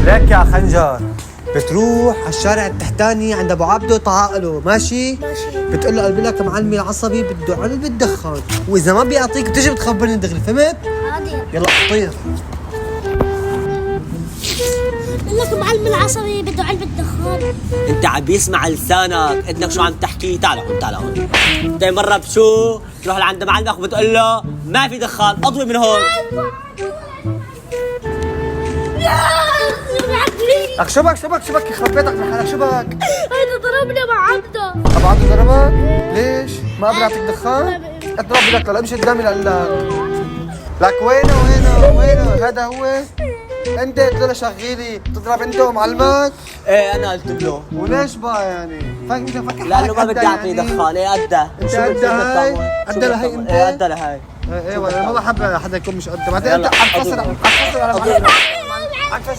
ليك يا خنجر، بتروح على الشارع التحتاني عند ابو عبده طعقله، ماشي؟ بتقول له قلب لك معلمي العصبي بده علب الدخان، واذا ما بيعطيك بتجي بتخبرني دغري، فهمت؟ عادي. يلا طير. بقول لك معلم العصبي بده علبة دخان. انت عم بيسمع لسانك، قلت لك شو عم تحكي. تعال هون تعال هون. انت مرة بشو تروح لعند معلمك وبتقول له ما في دخان، اضوي من هون. لك شبك يخرب بيتك من حالك، شبك؟ هيدا ضربنا مع عبده. ابو عبده ضربك؟ ليش؟ ما قدر يعطيك دخان؟ اضرب لك، لا امشي قدامي لك وينه هذا هو؟ انت قلت له شغيلي بتضرب انت ومعلمك؟ ايه انا قلت له. وليش بقى يعني؟ انت فاكر لانه ما بدي اعطيه دخان. ايه قده. انت قده هاي؟ قده لهي انت؟ ايه قده لهي. ايه والله ما بحب حدا يكون مش قده، بعدين انت عم تفسر على معلمك. عم تفسر